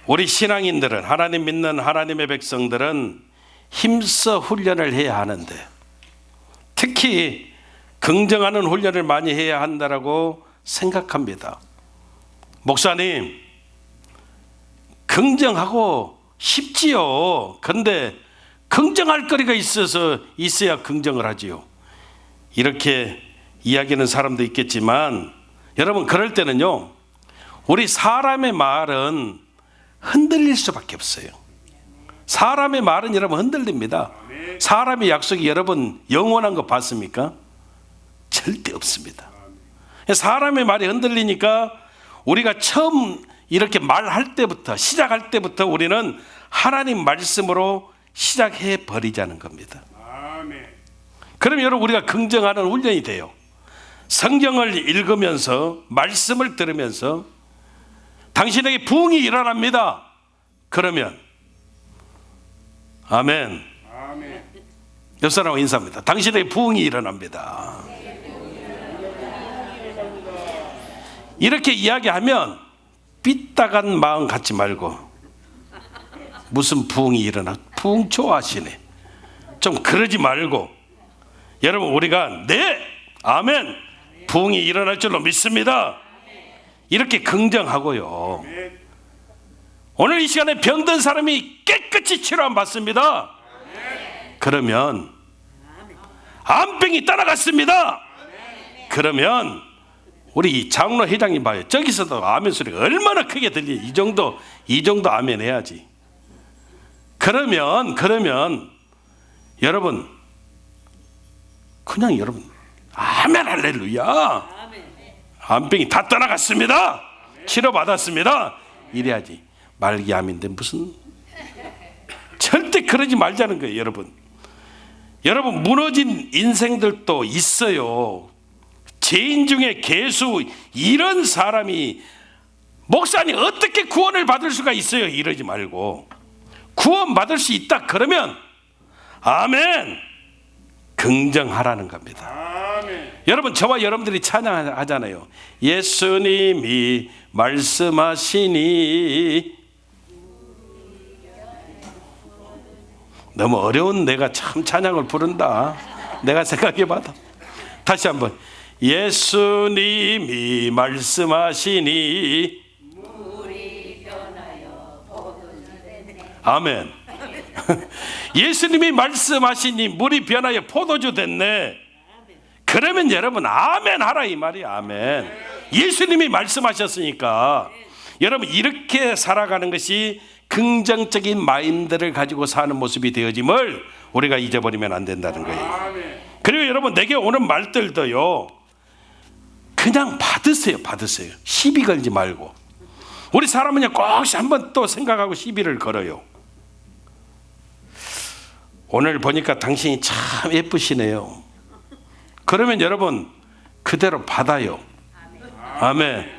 우리 신앙인들은, 하나님 믿는 하나님의 백성들은 힘써 훈련을 해야 하는데, 특히 긍정하는 훈련을 많이 해야 한다고 생각합니다. 목사님, 긍정하고 쉽지요. 그런데 긍정할 거리가 있어야 긍정을 하지요. 이렇게 이야기하는 사람도 있겠지만, 여러분, 그럴 때는요, 우리 사람의 말은 흔들릴 수밖에 없어요. 사람의 말은 여러분 흔들립니다. 사람의 약속이 여러분 영원한 거 봤습니까? 절대 없습니다. 사람의 말이 흔들리니까 우리가 처음 이렇게 말할 때부터, 시작할 때부터 우리는 하나님 말씀으로 시작해 버리자는 겁니다. 그럼 여러분, 우리가 긍정하는 훈련이 돼요. 성경을 읽으면서, 말씀을 들으면서 당신에게 부흥이 일어납니다. 그러면 아멘. 옆 사람하고 인사합니다. 당신에게 부흥이 일어납니다. 이렇게 이야기하면 삐딱한 마음 갖지 말고, 무슨 부흥이 일어나, 부흥 좋아하시네, 좀 그러지 말고, 여러분, 우리가 네, 아멘, 부흥이 일어날 줄로 믿습니다, 이렇게 긍정하고요. 오늘 이 시간에 병든 사람이 깨끗이 치료함 받습니다. 그러면 암병이 떠나갔습니다. 그러면 우리 장로 회장님 봐요. 저기서도 아멘 소리가 얼마나 크게 들리. 이 정도 아멘 해야지. 그러면 여러분, 그냥 여러분 아멘 할렐루야, 암병이 다 떠나갔습니다, 치료받았습니다, 이래야지. 말기암인데 무슨, 절대 그러지 말자는 거예요. 여러분, 무너진 인생들도 있어요. 죄인 중에 괴수, 이런 사람이 목사님 어떻게 구원을 받을 수가 있어요? 이러지 말고, 구원 받을 수 있다 그러면 아멘, 긍정하라는 겁니다. 아멘. 여러분, 저와 여러분들이 찬양하잖아요. 예수님이 말씀하시니. 너무 어려운 내가 참 찬양을 부른다. 내가 생각해봐도. 다시 한번. 예수님이 말씀하시니. 아멘. 예수님이 말씀하시니 물이 변하여 포도주 됐네. 그러면 여러분 아멘 하라 이 말이야. 아멘. 예수님이 말씀하셨으니까. 여러분, 이렇게 살아가는 것이 긍정적인 마인드를 가지고 사는 모습이 되어짐을 우리가 잊어버리면 안 된다는 거예요. 그리고 여러분, 내게 오는 말들도요, 그냥 받으세요. 시비 걸지 말고. 우리 사람은요, 꼭 한번 또 생각하고 시비를 걸어요. 오늘 보니까 당신이 참 예쁘시네요. 그러면 여러분 그대로 받아요. 아멘.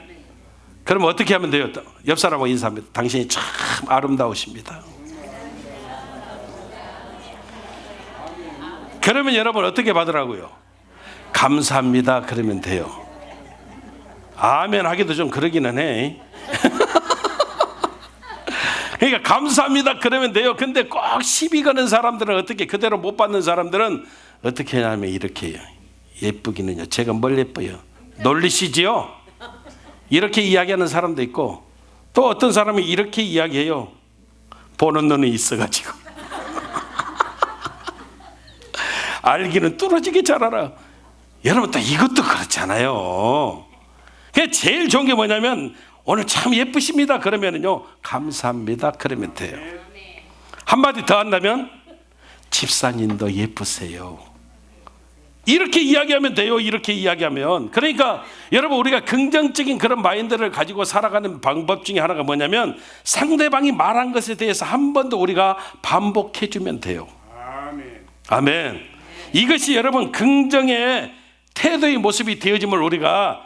그럼 어떻게 하면 돼요? 옆 사람하고 인사합니다. 당신이 참 아름다우십니다. 그러면 여러분 어떻게 받으라고요? 감사합니다. 그러면 돼요. 아멘 하기도 좀 그러기는 해. 그러니까 감사합니다 그러면 돼요. 근데 꼭 시비 거는 사람들은 어떻게, 그대로 못 받는 사람들은 어떻게 하냐면 이렇게 해요. 예쁘기는요, 제가 뭘 예뻐요? 놀리시지요? 이렇게 이야기하는 사람도 있고, 또 어떤 사람이 이렇게 이야기해요. 보는 눈이 있어가지고. 알기는 뚫어지게 잘 알아. 여러분, 또 이것도 그렇잖아요. 그냥 제일 좋은 게 뭐냐면, 오늘 참 예쁘십니다 그러면은요, 감사합니다 그러면 돼요. 한마디 더 한다면, 집사님도 예쁘세요, 이렇게 이야기하면 돼요. 이렇게 이야기하면. 그러니까 여러분, 우리가 긍정적인 그런 마인드를 가지고 살아가는 방법 중에 하나가 뭐냐면, 상대방이 말한 것에 대해서 한 번 더 우리가 반복해 주면 돼요. 아멘. 이것이 여러분 긍정의 태도의 모습이 되어짐을 우리가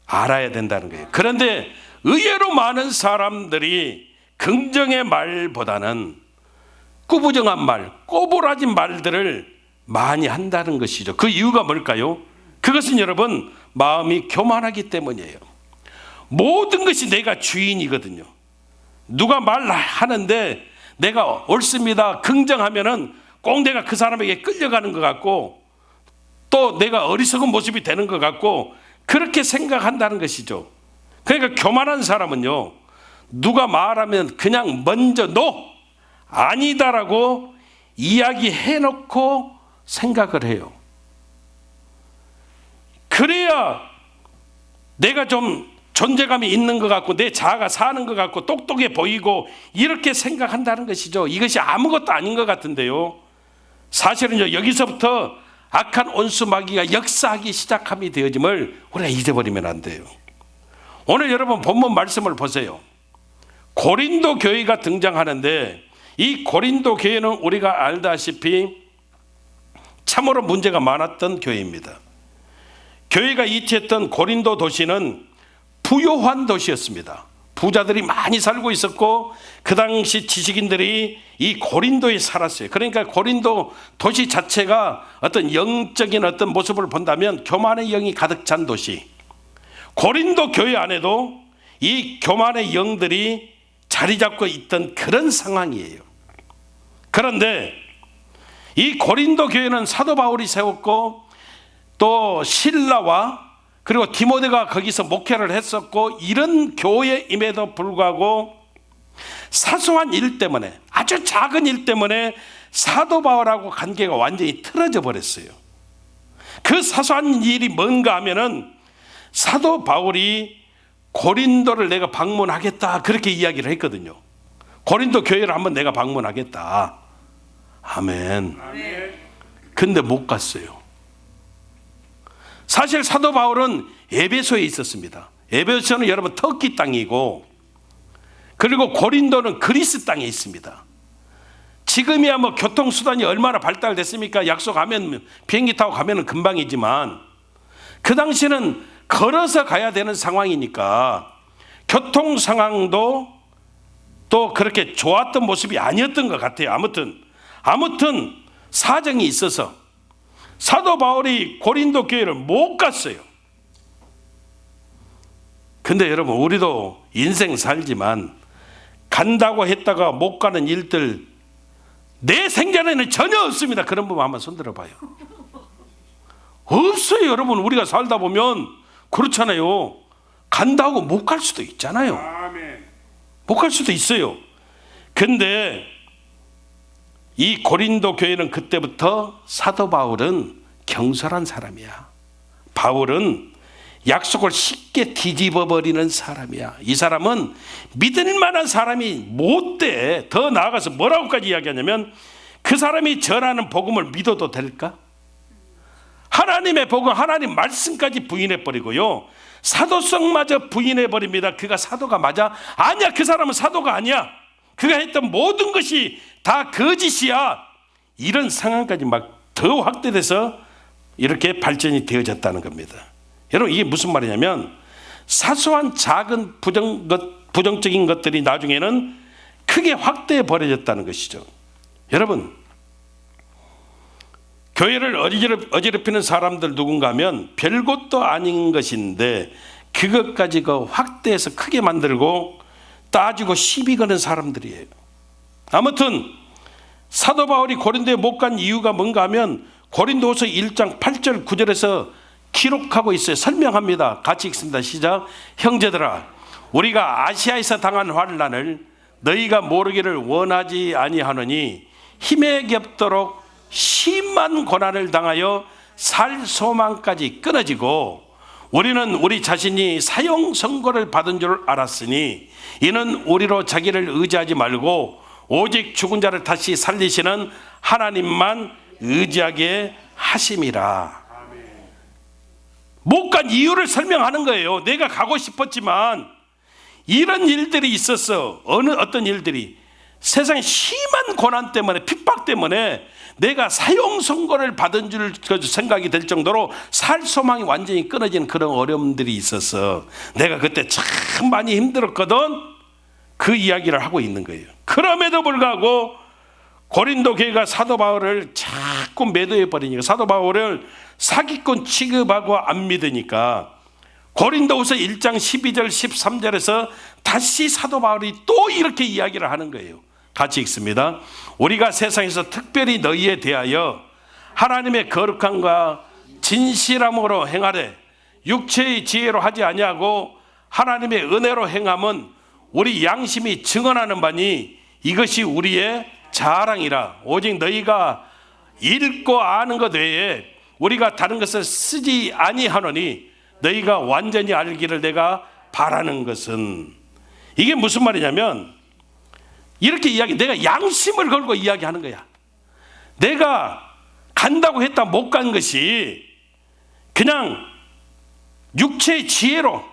알아야 된다는 거예요. 그런데 의외로 많은 사람들이 긍정의 말보다는 꾸부정한 말, 꼬부라진 말들을 많이 한다는 것이죠. 그 이유가 뭘까요? 그것은 여러분 마음이 교만하기 때문이에요. 모든 것이 내가 주인이거든요. 누가 말하는데 내가 옳습니다 긍정하면은 꼭 내가 그 사람에게 끌려가는 것 같고 또 내가 어리석은 모습이 되는 것 같고 그렇게 생각한다는 것이죠. 그러니까 교만한 사람은요, 누가 말하면 그냥 먼저 아니다라고 이야기해놓고 생각을 해요. 그래야 내가 좀 존재감이 있는 것 같고 내 자아가 사는 것 같고 똑똑해 보이고 이렇게 생각한다는 것이죠. 이것이 아무것도 아닌 것 같은데요, 사실은요, 여기서부터 악한 온수 마귀가 역사하기 시작함이 되어짐을 우리가 잊어버리면 안 돼요. 오늘 여러분 본문 말씀을 보세요. 고린도 교회가 등장하는데 이 고린도 교회는 우리가 알다시피 참으로 문제가 많았던 교회입니다. 교회가 위치했던 고린도 도시는 부요한 도시였습니다. 부자들이 많이 살고 있었고 그 당시 지식인들이 이 고린도에 살았어요. 그러니까 고린도 도시 자체가 어떤 영적인 어떤 모습을 본다면 교만의 영이 가득 찬 도시. 고린도 교회 안에도 이 교만의 영들이 자리 잡고 있던 그런 상황이에요. 그런데 이 고린도 교회는 사도 바울이 세웠고 또 실라와 그리고 디모데가 거기서 목회를 했었고 이런 교회임에도 불구하고 사소한 일 때문에, 아주 작은 일 때문에 사도 바울하고 관계가 완전히 틀어져 버렸어요. 그 사소한 일이 뭔가 하면은 사도 바울이 고린도를 내가 방문하겠다 그렇게 이야기를 했거든요. 고린도 교회를 한번 내가 방문하겠다. 아멘. 근데 못 갔어요. 사실 사도 바울은 에베소에 있었습니다. 에베소는 여러분 터키 땅이고 그리고 고린도는 그리스 땅에 있습니다. 지금이야 뭐 교통수단이 얼마나 발달됐습니까? 약속하면 비행기 타고 가면 금방이지만 그 당시는 걸어서 가야 되는 상황이니까 교통 상황도 또 그렇게 좋았던 모습이 아니었던 것 같아요. 아무튼 사정이 있어서 사도 바울이 고린도 교회를 못 갔어요. 근데 여러분 우리도 인생 살지만 간다고 했다가 못 가는 일들 내 생전에는 전혀 없습니다. 그런 부분 한번 손들어 봐요. 없어요. 여러분 우리가 살다 보면 그렇잖아요. 간다고 못 갈 수도 있잖아요. 못 갈 수도 있어요. 근데 이 고린도 교회는 그때부터 사도 바울은 경솔한 사람이야. 바울은 약속을 쉽게 뒤집어 버리는 사람이야. 이 사람은 믿을 만한 사람이 못 돼. 더 나아가서 뭐라고까지 이야기하냐면 그 사람이 전하는 복음을 믿어도 될까? 하나님의 복음, 하나님 말씀까지 부인해 버리고요, 사도성마저 부인해 버립니다. 그가 사도가 맞아? 아니야. 그 사람은 사도가 아니야. 그가 했던 모든 것이 다 거짓이야. 이런 상황까지 막 더 확대돼서 이렇게 발전이 되어졌다는 겁니다. 여러분 이게 무슨 말이냐면 사소한 작은 부정적인 것들이 나중에는 크게 확대해 버려졌다는 것이죠. 여러분 교회를 어지럽히는 사람들 누군가 하면 별것도 아닌 것인데 그것까지 확대해서 크게 만들고 따지고 시비 거는 사람들이에요. 아무튼 사도 바울이 고린도에 못 간 이유가 뭔가 하면 고린도후서 1장 8절 9절에서 기록하고 있어요. 설명합니다. 같이 읽습니다. 시작. 형제들아, 우리가 아시아에서 당한 환난을 너희가 모르기를 원하지 아니하노니 힘에 겹도록 심한 고난을 당하여 살 소망까지 끊어지고 우리는 우리 자신이 사형 선고를 받은 줄 알았으니 이는 우리로 자기를 의지하지 말고 오직 죽은 자를 다시 살리시는 하나님만 의지하게 하심이라. 못 간 이유를 설명하는 거예요. 내가 가고 싶었지만 이런 일들이 있었어. 어떤 일들이 세상에 심한 고난 때문에, 핍박 때문에 내가 사형 선고를 받은 줄 생각이 될 정도로 살 소망이 완전히 끊어진 그런 어려움들이 있었어. 내가 그때 참 많이 힘들었거든. 그 이야기를 하고 있는 거예요. 그럼에도 불구하고 고린도 교회가 사도 바울을 자꾸 매도해 버리니까, 사도 바울을 사기꾼 취급하고 안 믿으니까 고린도후서 1장 12절 13절에서 다시 사도 바울이 또 이렇게 이야기를 하는 거예요. 같이 읽습니다. 우리가 세상에서 특별히 너희에 대하여 하나님의 거룩함과 진실함으로 행하되 육체의 지혜로 하지 아니하고 하나님의 은혜로 행함은 우리 양심이 증언하는 바니 이것이 우리의 자랑이라. 오직 너희가 읽고 아는 것 외에 우리가 다른 것을 쓰지 아니하노니 너희가 완전히 알기를 내가 바라는 것은. 이게 무슨 말이냐면 이렇게 내가 양심을 걸고 이야기하는 거야. 내가 간다고 했다 못 간 것이 그냥 육체의 지혜로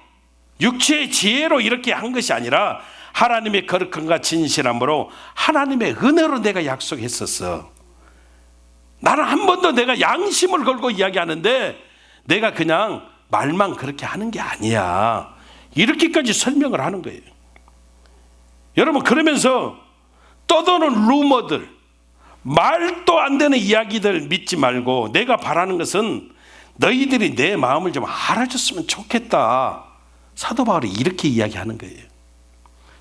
이렇게 한 것이 아니라 하나님의 거룩함과 진실함으로 하나님의 은혜로 내가 약속했었어. 나는 한 번도 내가 양심을 걸고 이야기하는데 내가 그냥 말만 그렇게 하는 게 아니야. 이렇게까지 설명을 하는 거예요. 여러분, 그러면서 떠도는 루머들, 말도 안 되는 이야기들 믿지 말고 내가 바라는 것은 너희들이 내 마음을 좀 알아줬으면 좋겠다. 사도 바울이 이렇게 이야기하는 거예요.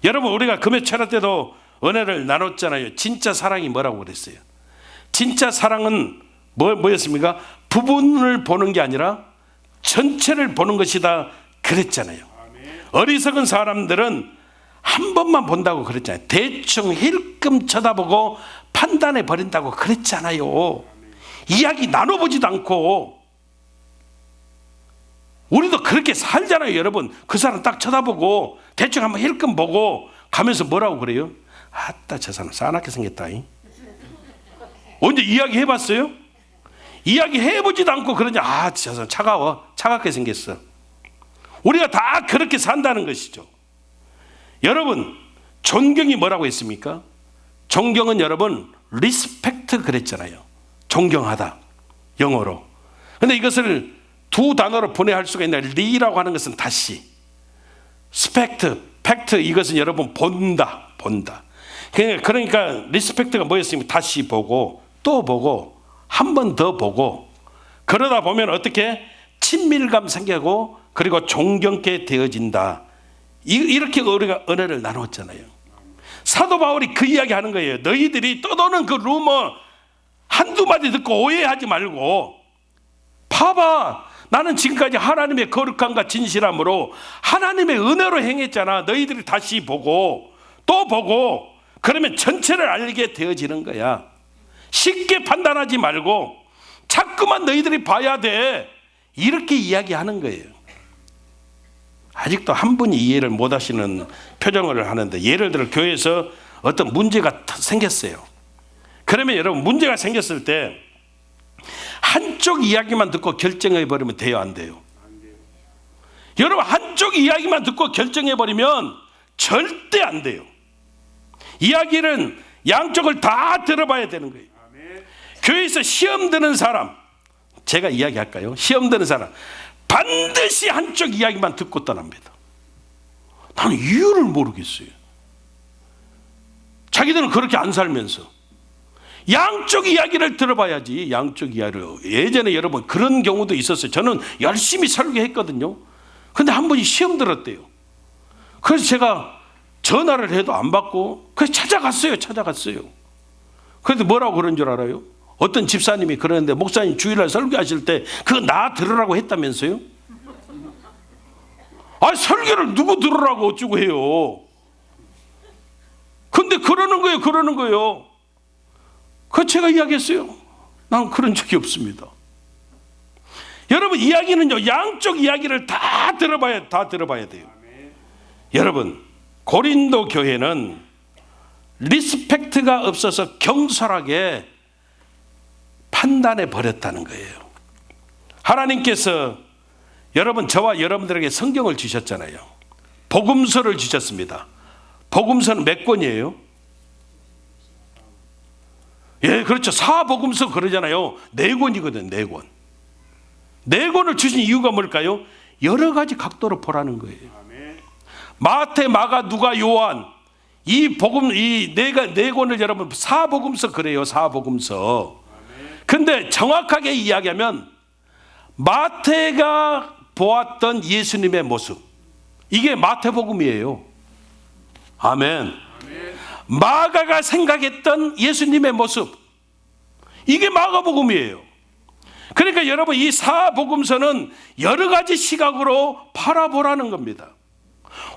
여러분, 우리가 금요 철학 때도 은혜를 나눴잖아요. 진짜 사랑이 뭐라고 그랬어요? 진짜 사랑은 뭐였습니까? 부분을 보는 게 아니라 전체를 보는 것이다 그랬잖아요. 어리석은 사람들은 한 번만 본다고 그랬잖아요. 대충 힐끔 쳐다보고 판단해 버린다고 그랬잖아요. 이야기 나눠보지도 않고. 우리도 그렇게 살잖아요. 여러분, 그 사람 딱 쳐다보고 대충 한번 힐끔 보고 가면서 뭐라고 그래요? 아따, 저 사람 싸납게 생겼다. 언제 이야기 해봤어요? 이야기 해보지도 않고 그러냐. 아, 저 사람 차갑게 생겼어. 우리가 다 그렇게 산다는 것이죠. 여러분, 존경이 뭐라고 했습니까? 존경은 여러분 리스펙트 그랬잖아요. 존경하다, 영어로. 근데 이것을 두 단어로 분해할 수가 있는데 리라고 하는 것은 다시, 스펙트, 팩트, 이것은 여러분 본다. 그러니까 리스펙트가 뭐였습니까? 다시 보고 또 보고 한 번 더 보고, 그러다 보면 어떻게 친밀감 생기고 그리고 존경케 되어진다. 이렇게 우리가 은혜를 나눴잖아요. 사도 바울이 그 이야기 하는 거예요. 너희들이 떠도는 그 루머 한두 마디 듣고 오해하지 말고 봐봐. 나는 지금까지 하나님의 거룩함과 진실함으로 하나님의 은혜로 행했잖아. 너희들이 다시 보고 또 보고 그러면 전체를 알게 되어지는 거야. 쉽게 판단하지 말고 자꾸만 너희들이 봐야 돼. 이렇게 이야기하는 거예요. 아직도 한 분이 이해를 못 하시는 표정을 하는데, 예를 들어 교회에서 어떤 문제가 생겼어요. 그러면 여러분, 문제가 생겼을 때 한쪽 이야기만 듣고 결정해 버리면 돼요, 안 돼요? 여러분, 한쪽 이야기만 듣고 결정해 버리면 절대 안 돼요. 이야기는 양쪽을 다 들어봐야 되는 거예요. 교회에서 시험 드는 사람, 제가 이야기할까요? 시험 드는 사람 반드시 한쪽 이야기만 듣고 떠납니다. 나는 이유를 모르겠어요. 자기들은 그렇게 안 살면서 양쪽 이야기를 들어봐야지. 양쪽 이야기를. 예전에 여러분 그런 경우도 있었어요. 저는 열심히 설교했거든요. 근데 한 분이 시험 들었대요. 그래서 제가 전화를 해도 안 받고 그래서 찾아갔어요. 그런데 뭐라고 그런 줄 알아요? 어떤 집사님이 그러는데, 목사님 주일날 설교하실 때 그거 나 들으라고 했다면서요? 아, 설교를 누구 들으라고 어쩌고 해요. 근데 그러는 거예요. 그 제가 이야기했어요. 난 그런 적이 없습니다. 여러분, 이야기는요, 양쪽 이야기를 다 들어봐야 돼요. 여러분, 고린도 교회는 리스펙트가 없어서 경솔하게 판단해 버렸다는 거예요. 하나님께서 여러분, 저와 여러분들에게 성경을 주셨잖아요. 복음서를 주셨습니다. 복음서는 몇 권이에요? 예, 그렇죠. 사복음서 그러잖아요. 4권이거든, 4권. 4권을 주신 이유가 뭘까요? 여러 가지 각도로 보라는 거예요. 마태, 마가, 누가, 요한, 이 복음, 이 4권을 여러분 사복음서 그래요. 사복음서. 근데 정확하게 이야기하면 마태가 보았던 예수님의 모습, 이게 마태복음이에요. 아멘. 마가가 생각했던 예수님의 모습, 이게 마가복음이에요. 그러니까 여러분, 이 사복음서는 여러 가지 시각으로 바라보라는 겁니다.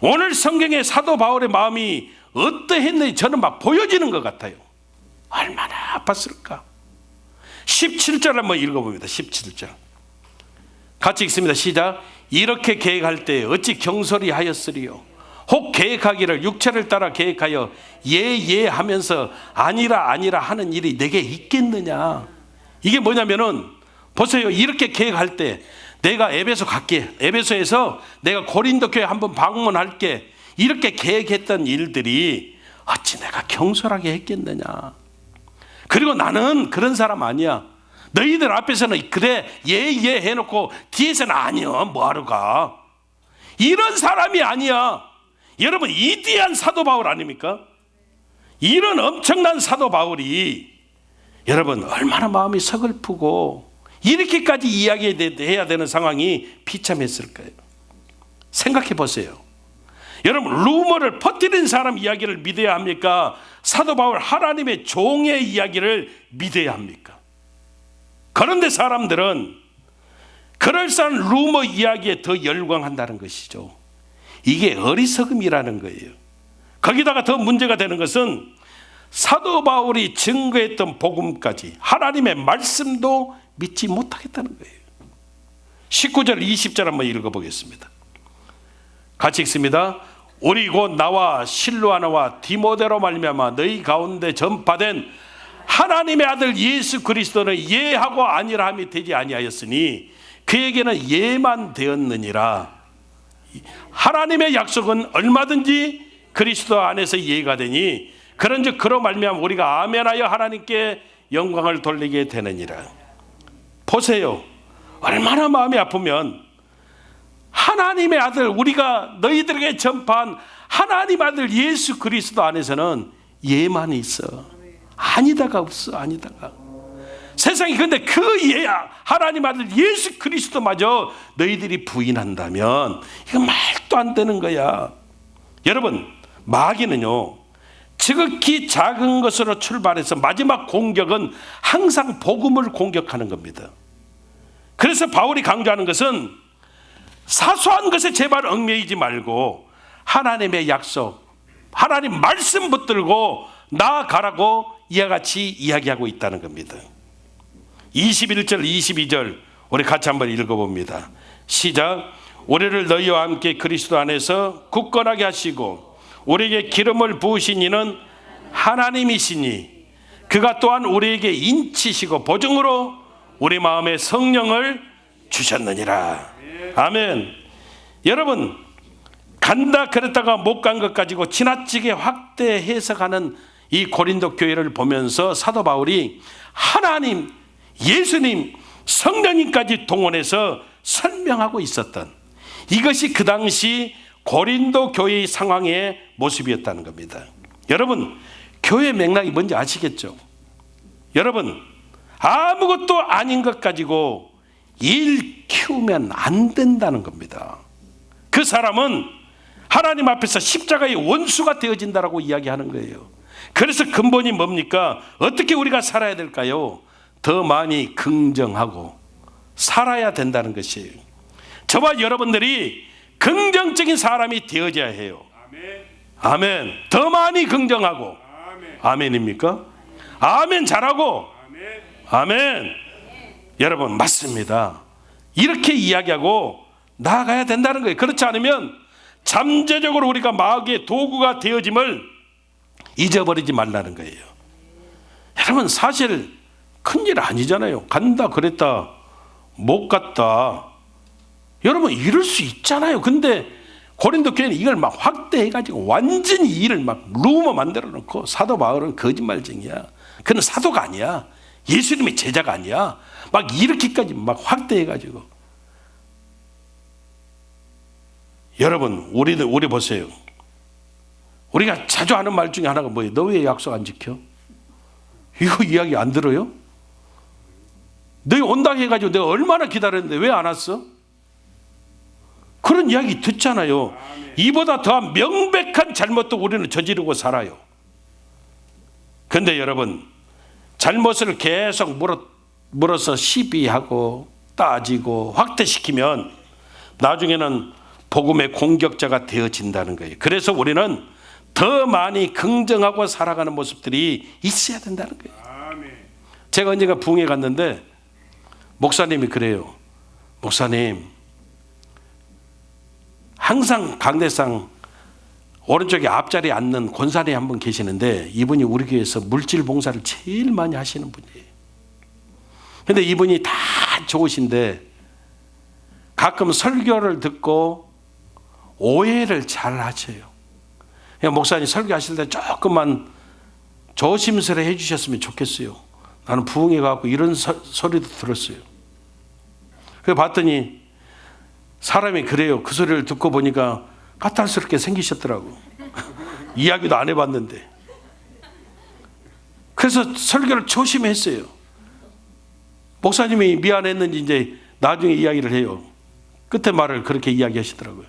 오늘 성경의 사도 바울의 마음이 어떠했는지 저는 막 보여지는 것 같아요. 얼마나 아팠을까. 17절 한번 읽어봅니다. 17절 같이 읽습니다. 시작. 이렇게 계획할 때 어찌 경솔히 하였으리요. 혹 계획하기를 육체를 따라 계획하여 예 하면서 아니라 하는 일이 내게 있겠느냐. 이게 뭐냐면은 보세요. 이렇게 계획할 때 내가 에베소 갈게, 에베소에서 내가 고린도 교회 한번 방문할게, 이렇게 계획했던 일들이 어찌 내가 경솔하게 했겠느냐. 그리고 나는 그런 사람 아니야. 너희들 앞에서는 그래 예 해놓고 뒤에서는 아니야 뭐하러 가. 이런 사람이 아니야. 여러분, 이디한 사도 바울 아닙니까? 이런 엄청난 사도 바울이 여러분 얼마나 마음이 서글프고 이렇게까지 이야기해야 되는 상황이 비참했을까요? 생각해 보세요. 여러분, 루머를 퍼뜨린 사람 이야기를 믿어야 합니까? 사도 바울 하나님의 종의 이야기를 믿어야 합니까? 그런데 사람들은 그럴싸한 루머 이야기에 더 열광한다는 것이죠. 이게 어리석음이라는 거예요. 거기다가 더 문제가 되는 것은 사도 바울이 증거했던 복음까지 하나님의 말씀도 믿지 못하겠다는 거예요. 19절 20절 한번 읽어보겠습니다. 같이 읽습니다. 우리 곧 나와 실로아나와 디모데로 말미암아 너희 가운데 전파된 하나님의 아들 예수 그리스도는 예하고 아니라 함이 되지 아니하였으니 그에게는 예만 되었느니라. 하나님의 약속은 얼마든지 그리스도 안에서 예가 되니 그런즉 그로 말미암아 우리가 아멘하여 하나님께 영광을 돌리게 되느니라. 보세요. 얼마나 마음이 아프면 하나님의 아들, 우리가 너희들에게 전파한 하나님 아들 예수 그리스도 안에서는 예만 있어. 아니다가 없어. 아니다가. 세상이 근데 그 하나님 아들 예수 그리스도마저 너희들이 부인한다면 이건 말도 안 되는 거야. 여러분, 마귀는요 지극히 작은 것으로 출발해서 마지막 공격은 항상 복음을 공격하는 겁니다. 그래서 바울이 강조하는 것은 사소한 것에 제발 얽매이지 말고 하나님의 약속, 하나님 말씀 붙들고 나아가라고 이와 같이 이야기하고 있다는 겁니다. 21절 22절 우리 같이 한번 읽어봅니다. 시작. 우리를 너희와 함께 그리스도 안에서 굳건하게 하시고 우리에게 기름을 부으신 이는 하나님이시니 그가 또한 우리에게 인치시고 보증으로 우리 마음에 성령을 주셨느니라. 아멘. 여러분, 간다 그랬다가 못 간 것 가지고 지나치게 확대 해석하는 이 고린도 교회를 보면서 사도 바울이 하나님, 예수님, 성령님까지 동원해서 설명하고 있었던 이것이 그 당시 고린도 교회의 상황의 모습이었다는 겁니다. 여러분, 교회 맥락이 뭔지 아시겠죠? 여러분, 아무것도 아닌 것 가지고 일 키우면 안 된다는 겁니다. 그 사람은 하나님 앞에서 십자가의 원수가 되어진다라고 이야기하는 거예요. 그래서 근본이 뭡니까? 어떻게 우리가 살아야 될까요? 더 많이 긍정하고 살아야 된다는 것이에요. 저와 여러분들이 긍정적인 사람이 되어져야 해요. 아멘. 더 많이 긍정하고. 아멘입니까? 아멘 잘하고. 아멘. 여러분, 맞습니다. 이렇게 이야기하고 나아가야 된다는 거예요. 그렇지 않으면 잠재적으로 우리가 마귀의 도구가 되어짐을 잊어버리지 말라는 거예요. 여러분, 사실 큰일 아니잖아요. 간다 그랬다 못 갔다. 여러분, 이럴 수 있잖아요. 근데 고린도 교회는 이걸 막 확대해가지고 완전히 일을 막 루머 만들어 놓고 사도 바울은 거짓말쟁이야. 그는 사도가 아니야. 예수님의 제자가 아니야. 막 이렇게까지 막 확대해가지고. 여러분, 우리 보세요. 우리가 자주 하는 말 중에 하나가 뭐예요? 너 왜 약속 안 지켜? 이거 이야기 안 들어요? 너희 온다고 해가지고 내가 얼마나 기다렸는데 왜 안 왔어? 그런 이야기 듣잖아요. 이보다 더한 명백한 잘못도 우리는 저지르고 살아요. 그런데 여러분, 잘못을 계속 물어서 시비하고 따지고 확대시키면 나중에는 복음의 공격자가 되어진다는 거예요. 그래서 우리는 더 많이 긍정하고 살아가는 모습들이 있어야 된다는 거예요. 제가 언젠가 부흥회 갔는데 목사님이 그래요. 목사님, 항상 강대상 오른쪽에 앞자리에 앉는 권사님 한 분 계시는데 이분이 우리 교회에서 물질 봉사를 제일 많이 하시는 분이에요. 근데 이분이 다 좋으신데 가끔 설교를 듣고 오해를 잘 하셔요. 그냥 목사님 설교하실 때 조금만 조심스레 해주셨으면 좋겠어요. 나는 부흥회 가고 이런 소리도 들었어요. 그래서 봤더니 사람이 그래요. 그 소리를 듣고 보니까 까탈스럽게 생기셨더라고. 이야기도 안 해봤는데. 그래서 설교를 조심했어요. 목사님이 미안했는지 이제 나중에 이야기를 해요. 끝에 말을 그렇게 이야기하시더라고요.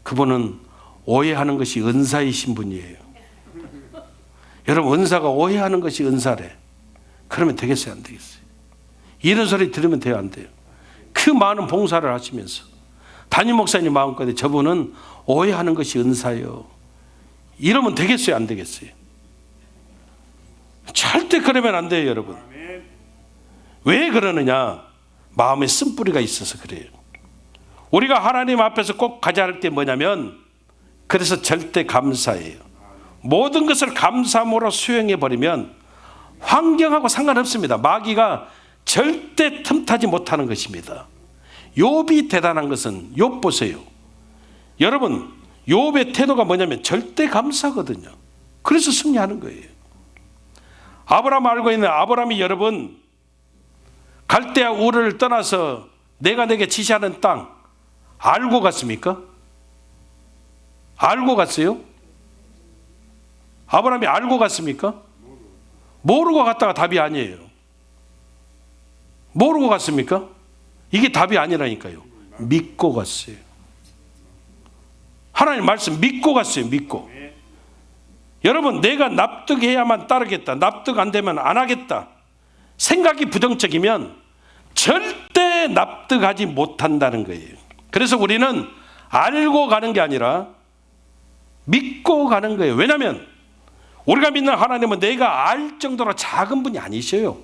그분은 오해하는 것이 은사이신 분이에요. 여러분, 은사가 오해하는 것이 은사래. 그러면 되겠어요, 안 되겠어요? 이런 소리 들으면 돼요, 안 돼요? 그 많은 봉사를 하시면서 담임 목사님 마음껏에 저분은 오해하는 것이 은사예요. 이러면 되겠어요, 안 되겠어요? 절대 그러면 안 돼요, 여러분. 왜 그러느냐? 마음에 쓴뿌리가 있어서 그래요. 우리가 하나님 앞에서 꼭 가져야 할 게 뭐냐면, 그래서 절대 감사예요. 모든 것을 감사함으로 수용해 버리면 환경하고 상관없습니다. 마귀가 절대 틈타지 못하는 것입니다. 욥이 대단한 것은 욥 보세요. 여러분, 욥의 태도가 뭐냐면 절대 감사거든요. 그래서 승리하는 거예요. 아브라함 알고 있는 아브라함이 여러분 갈대아 우르를 떠나서 내가 내게 지시하는 땅 알고 갔습니까? 알고 갔어요? 아브라함이 알고 갔습니까? 모르고 갔다가 답이 아니에요. 모르고 갔습니까? 이게 답이 아니라니까요. 믿고 갔어요. 하나님 말씀 믿고 갔어요. 믿고. 여러분, 내가 납득해야만 따르겠다, 납득 안 되면 안 하겠다, 생각이 부정적이면 절대 납득하지 못한다는 거예요. 그래서 우리는 알고 가는 게 아니라 믿고 가는 거예요. 왜냐하면 우리가 믿는 하나님은 내가 알 정도로 작은 분이 아니셔요.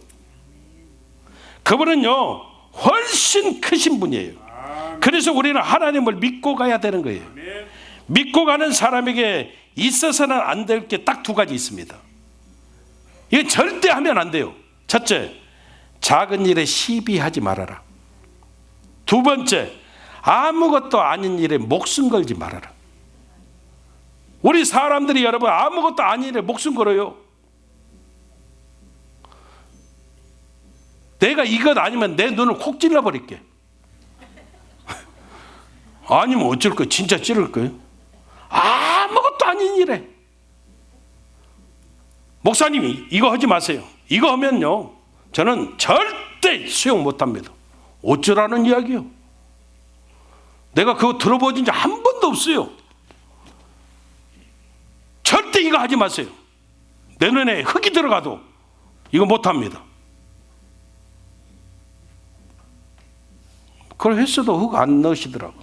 그분은요 훨씬 크신 분이에요. 그래서 우리는 하나님을 믿고 가야 되는 거예요. 믿고 가는 사람에게 있어서는 안 될 게 딱 두 가지 있습니다. 이건 절대 하면 안 돼요. 첫째, 작은 일에 시비하지 말아라. 두 번째, 아무것도 아닌 일에 목숨 걸지 말아라. 우리 사람들이 여러분 아무것도 아닌 일에 목숨 걸어요. 내가 이것 아니면 내 눈을 콕 찔러버릴게. 아니면 어쩔 거야? 진짜 찌를 거예요? 아무것도 아닌 일에. 목사님이 이거 하지 마세요. 이거 하면요 저는 절대 수용 못합니다. 어쩌라는 이야기요? 내가 그거 들어보진 지 한 번도 없어요. 절대 이거 하지 마세요. 내 눈에 흙이 들어가도 이거 못합니다. 그걸 했어도 흙 안 넣으시더라고.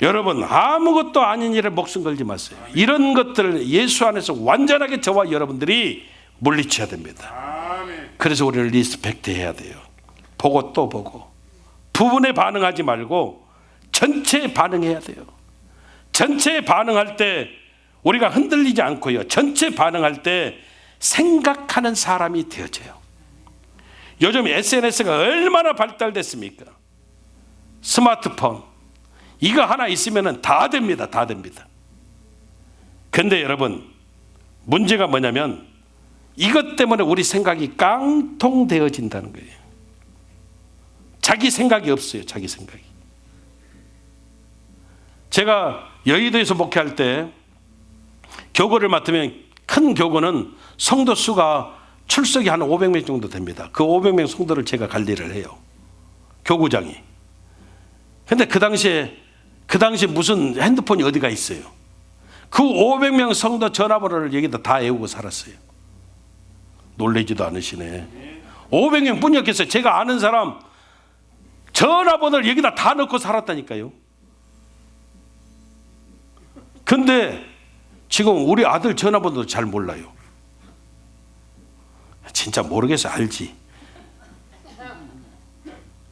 여러분, 아무것도 아닌 일에 목숨 걸지 마세요. 이런 것들을 예수 안에서 완전하게 저와 여러분들이 물리쳐야 됩니다. 그래서 우리는 리스펙트 해야 돼요. 보고 또 보고. 부분에 반응하지 말고 전체에 반응해야 돼요. 전체에 반응할 때 우리가 흔들리지 않고요, 전체 반응할 때 생각하는 사람이 되어져요. 요즘 SNS가 얼마나 발달됐습니까? 스마트폰 이거 하나 있으면 다 됩니다. 다 됩니다. 근데 여러분, 문제가 뭐냐면 이것 때문에 우리 생각이 깡통되어진다는 거예요. 자기 생각이 없어요. 자기 생각이. 제가 여의도에서 목회할 때 교구를 맡으면 큰 교구는 성도 수가 출석이 한 500명 정도 됩니다. 그 500명 성도를 제가 관리를 해요. 교구장이. 근데 그 당시에 무슨 핸드폰이 어디가 있어요? 그 500명 성도 전화번호를 여기다 다 외우고 살았어요. 놀라지도 않으시네. 500명 뿐이었겠어요. 제가 아는 사람 전화번호를 여기다 다 넣고 살았다니까요. 근데 지금 우리 아들 전화번호도 잘 몰라요. 진짜 모르겠어. 알지.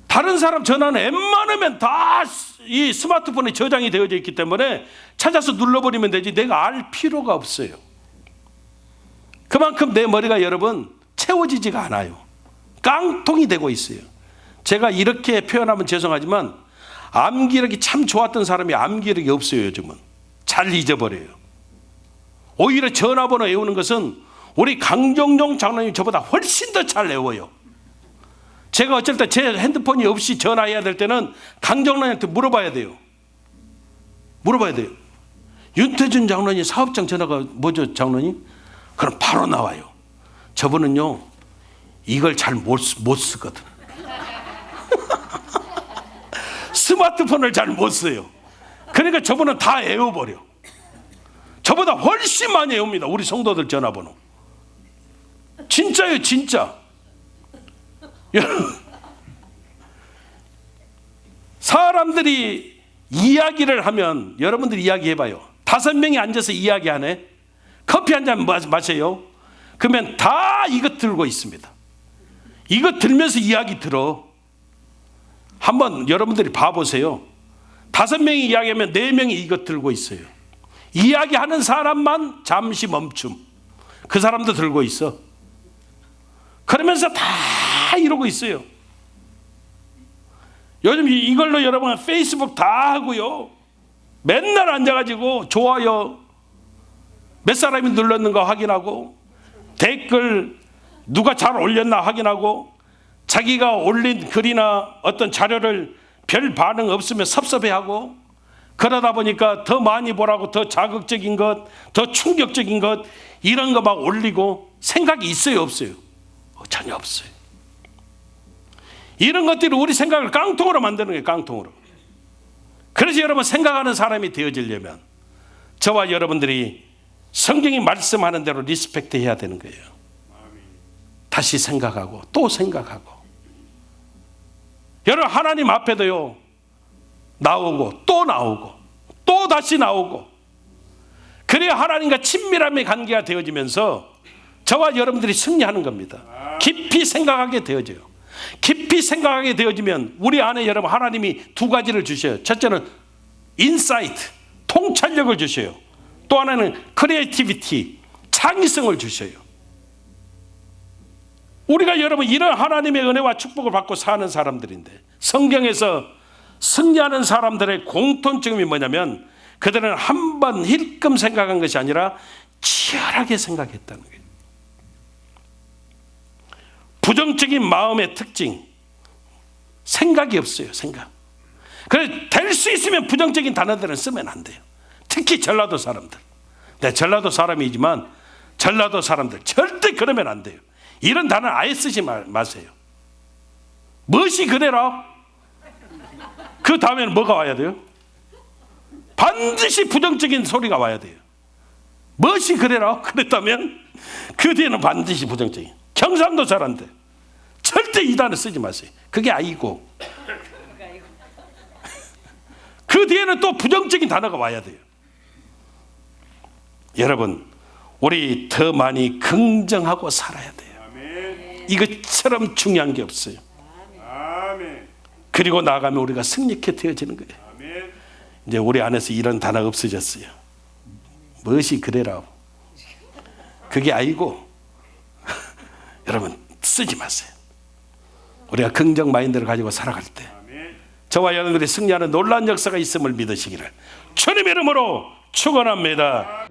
다른 사람 전화는 웬만하면 다 이 스마트폰에 저장이 되어져 있기 때문에 찾아서 눌러버리면 되지 내가 알 필요가 없어요. 그만큼 내 머리가 여러분 채워지지가 않아요. 깡통이 되고 있어요. 제가 이렇게 표현하면 죄송하지만 암기력이 참 좋았던 사람이 암기력이 없어요. 요즘은 잘 잊어버려요. 오히려 전화번호 외우는 것은 우리 강정용 장로님 저보다 훨씬 더 잘 외워요. 제가 어쩔 때 제 핸드폰이 없이 전화해야 될 때는 강정로님한테 물어봐야 돼요. 윤태준 장로님 사업장 전화가 뭐죠, 장로님? 그럼 바로 나와요. 저분은요 이걸 잘 못 쓰거든. 스마트폰을 잘 못 써요. 그러니까 저분은 다 외워버려. 저보다 훨씬 많이 외웁니다. 우리 성도들 전화번호. 진짜요, 진짜. 사람들이 이야기를 하면 여러분들이 이야기해봐요. 5명이 앉아서 이야기하네. 커피 한 잔 마셔요. 그러면 다 이것 들고 있습니다. 이것 들면서 이야기 들어. 한번 여러분들이 봐보세요. 5명이 이야기하면 4명이 이것 들고 있어요. 이야기하는 사람만 잠시 멈춤. 그 사람도 들고 있어. 그러면서 다 이러고 있어요. 요즘 이걸로 여러분 페이스북 다 하고요. 맨날 앉아가지고 좋아요 몇 사람이 눌렀는가 확인하고, 댓글 누가 잘 올렸나 확인하고, 자기가 올린 글이나 어떤 자료를 별 반응 없으면 섭섭해하고, 그러다 보니까 더 많이 보라고 더 자극적인 것, 더 충격적인 것 이런 거 막 올리고. 생각이 있어요, 없어요? 전혀 없어요. 이런 것들이 우리 생각을 깡통으로 만드는 거예요. 깡통으로. 그래서 여러분 생각하는 사람이 되어지려면 저와 여러분들이 성경이 말씀하는 대로 리스펙트 해야 되는 거예요. 다시 생각하고 또 생각하고. 여러분 하나님 앞에도요 나오고 또 나오고 또 다시 나오고, 그래야 하나님과 친밀함의 관계가 되어지면서 저와 여러분들이 승리하는 겁니다. 깊이 생각하게 되어져요. 깊이 생각하게 되어지면 우리 안에 여러분 하나님이 2가지를 주셔요. 첫째는 인사이트, 통찰력을 주셔요. 또 하나는 크리에이티비티, 창의성을 주셔요. 우리가 여러분 이런 하나님의 은혜와 축복을 받고 사는 사람들인데, 성경에서 승리하는 사람들의 공통점이 뭐냐면 그들은 한 번 힐끔 생각한 것이 아니라 치열하게 생각했다는 거예요. 부정적인 마음의 특징, 생각이 없어요. 생각. 그래서 될 수 있으면 부정적인 단어들은 쓰면 안 돼요. 특히 전라도 사람들. 네, 전라도 사람이지만 전라도 사람들 절대 그러면 안 돼요. 이런 단어 아예 쓰지 마세요. 무엇이 그래라? 그 다음에는 뭐가 와야 돼요? 반드시 부정적인 소리가 와야 돼요. 무엇이 그래라? 그랬다면 그 뒤에는 반드시 부정적인. 경상도 사람들 절대 이 단어 쓰지 마세요. 그게 아이고. 그 뒤에는 또 부정적인 단어가 와야 돼요. 여러분 우리 더 많이 긍정하고 살아야 돼요. 이것처럼 중요한 게 없어요. 그리고 나가면 우리가 승리케 되어지는 거예요. 이제 우리 안에서 이런 단어가 없어졌어요. 무엇이 그래라? 그게 아니고 여러분 쓰지 마세요. 우리가 긍정 마인드를 가지고 살아갈 때 저와 여러분들이 승리하는 놀라운 역사가 있음을 믿으시기를 주님의 이름으로 축원합니다.